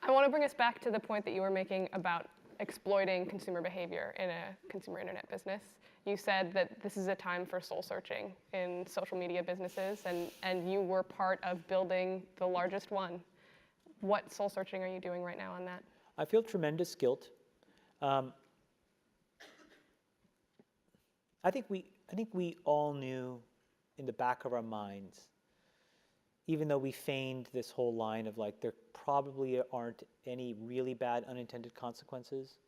I want to bring us back to the point that you were making about exploiting consumer behavior in a consumer internet business. You said that this is a time for soul searching in social media businesses, and you were part of building the largest one. What soul searching are you doing right now on that? I feel tremendous guilt. I think we all knew in the back of our minds, even though we feigned this whole line of like, there probably aren't any really bad unintended consequences.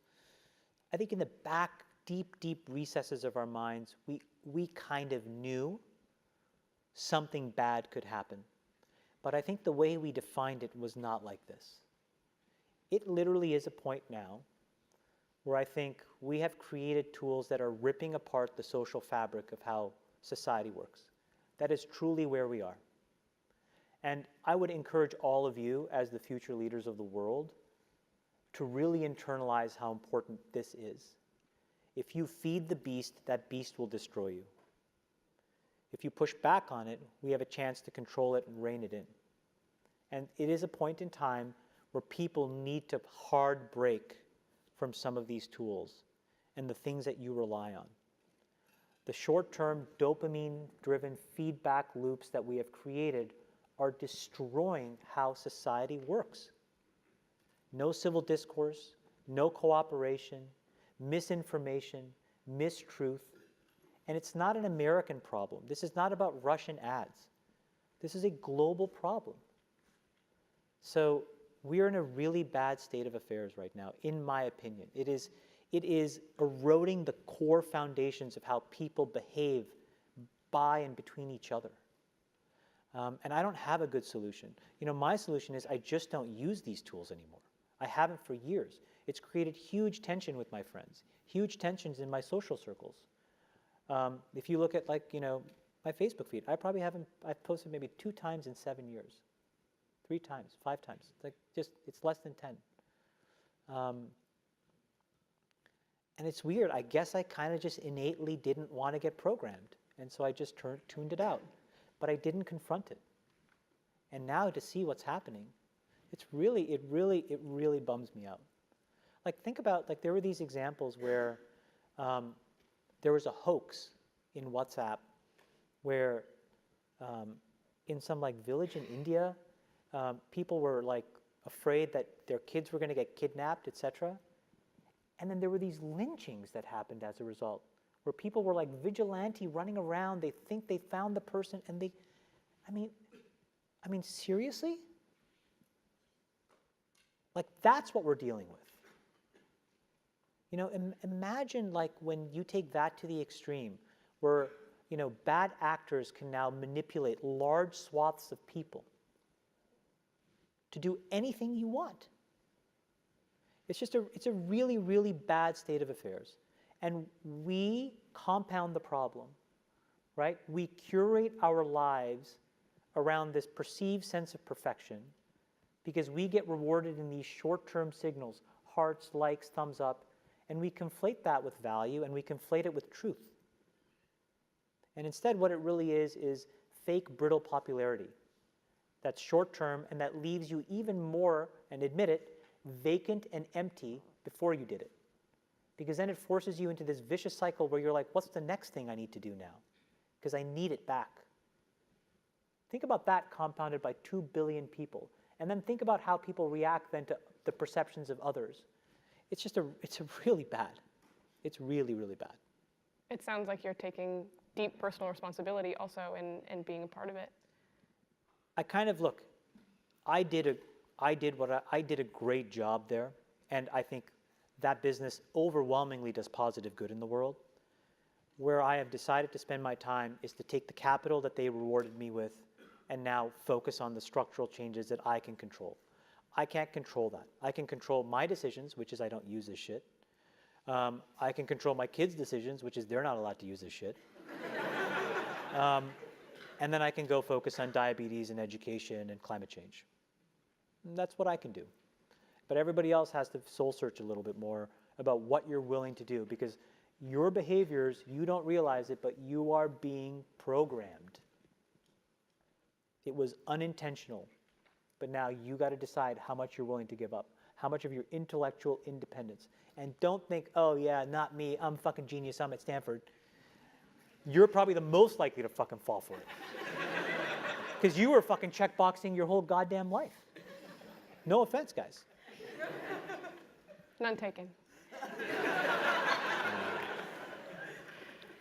I think in the back, deep recesses of our minds, we kind of knew something bad could happen. But I think the way we defined it was not like this. It literally is a point now where I think we have created tools that are ripping apart the social fabric of how society works. That is truly where we are. And I would encourage all of you, as the future leaders of the world, to really internalize how important this is. If you feed the beast, that beast will destroy you. If you push back on it, we have a chance to control it and rein it in. And it is a point in time where people need to hard break from some of these tools and the things that you rely on. The short-term dopamine-driven feedback loops that we have created are destroying how society works. No civil discourse, no cooperation, misinformation, mistruth. And it's not an American problem. This is not about Russian ads. This is a global problem. So we are in a really bad state of affairs right now, in my opinion. It is eroding the core foundations of how people behave by and between each other. And I don't have a good solution. My solution is I just don't use these tools anymore. I haven't for years. It's created huge tension with my friends, huge tensions in my social circles. If you look at my Facebook feed, I've posted maybe 2 times in 7 years, 3 times, 5 times. It's less than 10. And it's weird. I guess I kind of just innately didn't want to get programmed. And so I just tuned it out. But I didn't confront it. And now to see what's happening, it really bums me out. Think about, there were these examples where there was a hoax in WhatsApp where in some village in India, people were afraid that their kids were going to get kidnapped, etc. And then there were these lynchings that happened as a result, where people were vigilante running around. They think they found the person, and I mean, seriously? That's what we're dealing with. Imagine when you take that to the extreme, where bad actors can now manipulate large swaths of people to do anything you want. It's a really bad state of affairs. And we compound the problem, right? We curate our lives around this perceived sense of perfection because we get rewarded in these short-term signals, hearts, likes, thumbs up, and we conflate that with value and we conflate it with truth. And instead what it really is fake, brittle popularity that's short-term and that leaves you even more, and admit it, vacant and empty before you did it. Because then it forces you into this vicious cycle where you're like, what's the next thing I need to do now? Because I need it back. Think about that compounded by 2 billion people. And then think about how people react then to the perceptions of others. It's really bad. It's really bad. It sounds like you're taking deep personal responsibility also in being a part of it. I did a great job there, and I think that business overwhelmingly does positive good in the world. Where I have decided to spend my time is to take the capital that they rewarded me with and now focus on the structural changes that I can control. I can't control that. I can control my decisions, which is I don't use this shit. I can control my kids' decisions, which is they're not allowed to use this shit. And then I can go focus on diabetes and education and climate change. And that's what I can do. But everybody else has to soul search a little bit more about what you're willing to do, because your behaviors, you don't realize it, but you are being programmed. It was unintentional. But now you got to decide how much you're willing to give up, how much of your intellectual independence. And don't think, oh yeah, not me, I'm fucking genius, I'm at Stanford. You're probably the most likely to fucking fall for it. Because you were fucking checkboxing your whole goddamn life. No offense, guys. None taken.